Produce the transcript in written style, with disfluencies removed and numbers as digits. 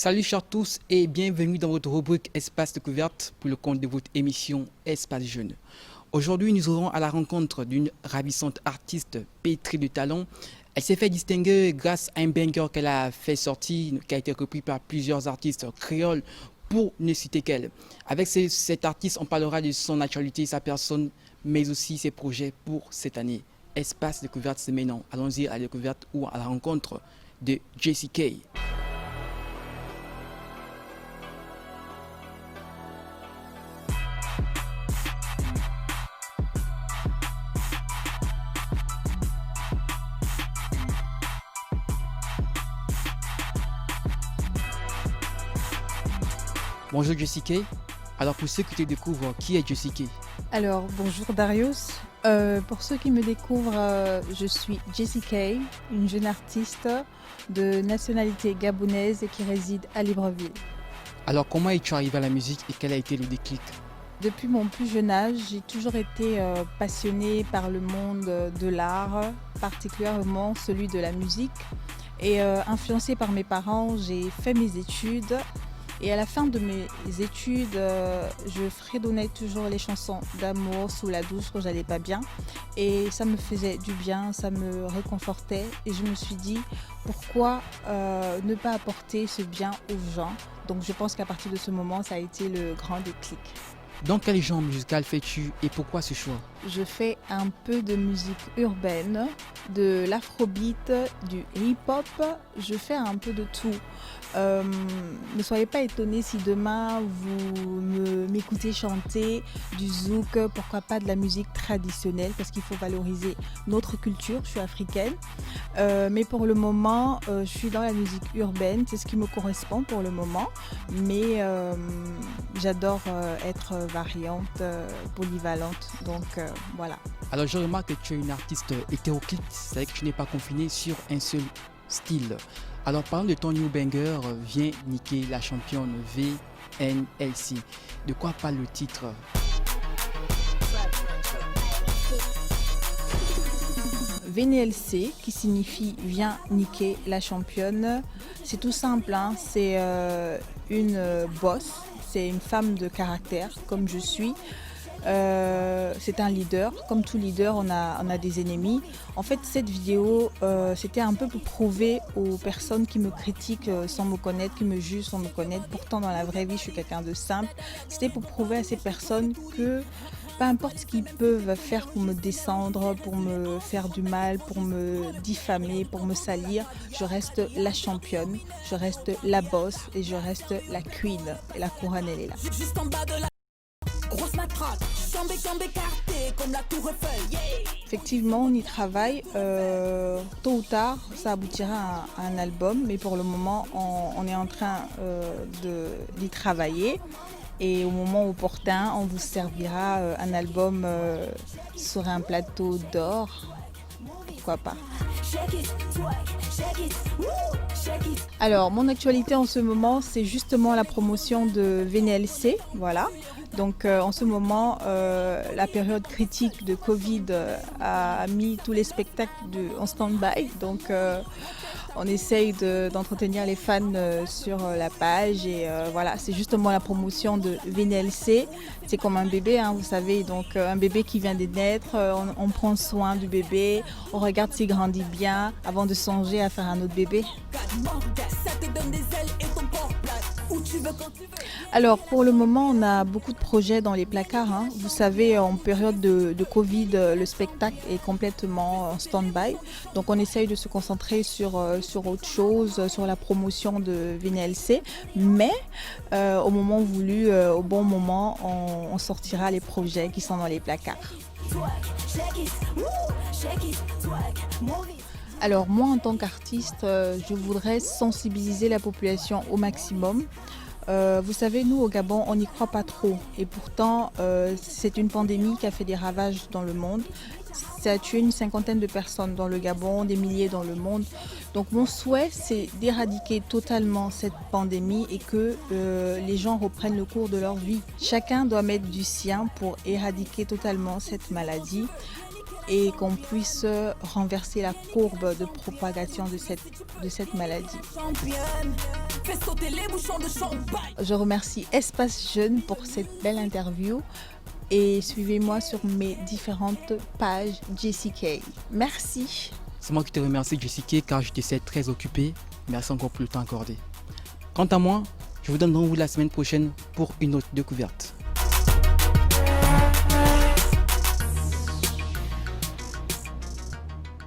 Salut chers tous et bienvenue dans votre rubrique Espace Découverte pour le compte de votre émission Espace Jeune. Aujourd'hui, nous aurons à la rencontre d'une ravissante artiste pétrie de talent. Elle s'est fait distinguer grâce à un banger qu'elle a fait sortir, qui a été repris par plusieurs artistes créoles, pour ne citer qu'elle. Avec cet artiste, on parlera de son actualité, sa personne, mais aussi ses projets pour cette année. Espace Découverte, c'est maintenant. Allons-y à la découverte ou à la rencontre de Jessie K. Bonjour Jessie K. Alors pour ceux qui te découvrent, qui est Jessie K? Alors, bonjour Darius. Pour ceux qui me découvrent, je suis Jessie K, une jeune artiste de nationalité gabonaise et qui réside à Libreville. Alors comment es-tu arrivé à la musique et quel a été le déclic? Depuis mon plus jeune âge, j'ai toujours été passionnée par le monde de l'art, particulièrement celui de la musique. Et influencée par mes parents, j'ai fait mes études. Et à la fin de mes études, je fredonnais toujours les chansons d'amour sous la douche quand j'allais pas bien. Et ça me faisait du bien, ça me réconfortait. Et je me suis dit, pourquoi ne pas apporter ce bien aux gens? Donc je pense qu'à partir de ce moment, ça a été le grand déclic. Dans quel genre musical fais-tu et pourquoi ce choix? Je fais un peu de musique urbaine, de l'afrobeat, du hip-hop, je fais un peu de tout. Ne soyez pas étonnés si demain vous m'écoutez chanter du zouk, pourquoi pas de la musique traditionnelle, parce qu'il faut valoriser notre culture, je suis africaine. Mais pour le moment, je suis dans la musique urbaine, c'est ce qui me correspond pour le moment. Mais j'adore être variante, polyvalente, donc voilà. Alors je remarque que tu es une artiste hétéroclite, c'est-à-dire que tu n'es pas confinée sur un seul style. Alors parlons de ton new banger, Viens niquer la championne VNLC. De quoi parle le titre? VNLC qui signifie Viens niquer la championne, c'est tout simple, hein. C'est une boss, c'est une femme de caractère comme je suis. C'est un leader, comme tout leader on a des ennemis. En fait cette vidéo c'était un peu pour prouver aux personnes qui me critiquent sans me connaître, qui me jugent sans me connaître, pourtant dans la vraie vie je suis quelqu'un de simple. C'était pour prouver à ces personnes que peu importe ce qu'ils peuvent faire pour me descendre, pour me faire du mal, pour me diffamer, pour me salir, je reste la championne, je reste la boss et je reste la queen. Et la couronne elle est là. Juste en bas de la grosse matraque, jambes écartées comme la tour Eiffel, yeah. Effectivement, on y travaille. Tôt ou tard, ça aboutira à un album, mais pour le moment, on est en train d'y travailler. Et au moment opportun, on vous servira un album sur un plateau d'or. Pourquoi pas? Alors, mon actualité en ce moment, c'est justement la promotion de VNLC, voilà. Donc, en ce moment, la période critique de Covid a mis tous les spectacles en stand-by. Donc, on essaye d'entretenir les fans sur la page et voilà, c'est justement la promotion de VNLC. C'est comme un bébé, hein, vous savez, donc un bébé qui vient de naître, on prend soin du bébé, on regarde s'il grandit bien avant de songer à faire un autre bébé. Alors pour le moment on a beaucoup de projets dans les placards, hein. Vous savez en période de Covid le spectacle est complètement en stand-by, donc on essaye de se concentrer sur autre chose, sur la promotion de VNLC, mais au moment voulu, au bon moment on sortira les projets qui sont dans les placards. Alors moi en tant qu'artiste, je voudrais sensibiliser la population au maximum. Vous savez, nous au Gabon, on n'y croit pas trop et pourtant c'est une pandémie qui a fait des ravages dans le monde. Ça a tué une cinquantaine de personnes dans le Gabon, des milliers dans le monde. Donc mon souhait, c'est d'éradiquer totalement cette pandémie et que les gens reprennent le cours de leur vie. Chacun doit mettre du sien pour éradiquer totalement cette maladie et qu'on puisse renverser la courbe de propagation de cette maladie. fais sauter les bouchons de champagne. Je remercie Espace Jeune pour cette belle interview et suivez-moi sur mes différentes pages JCK. Merci. C'est moi qui te remercie, Jessica, car je te sais très occupé. Merci encore pour le temps accordé. Quant à moi, je vous donne rendez-vous la semaine prochaine pour une autre découverte.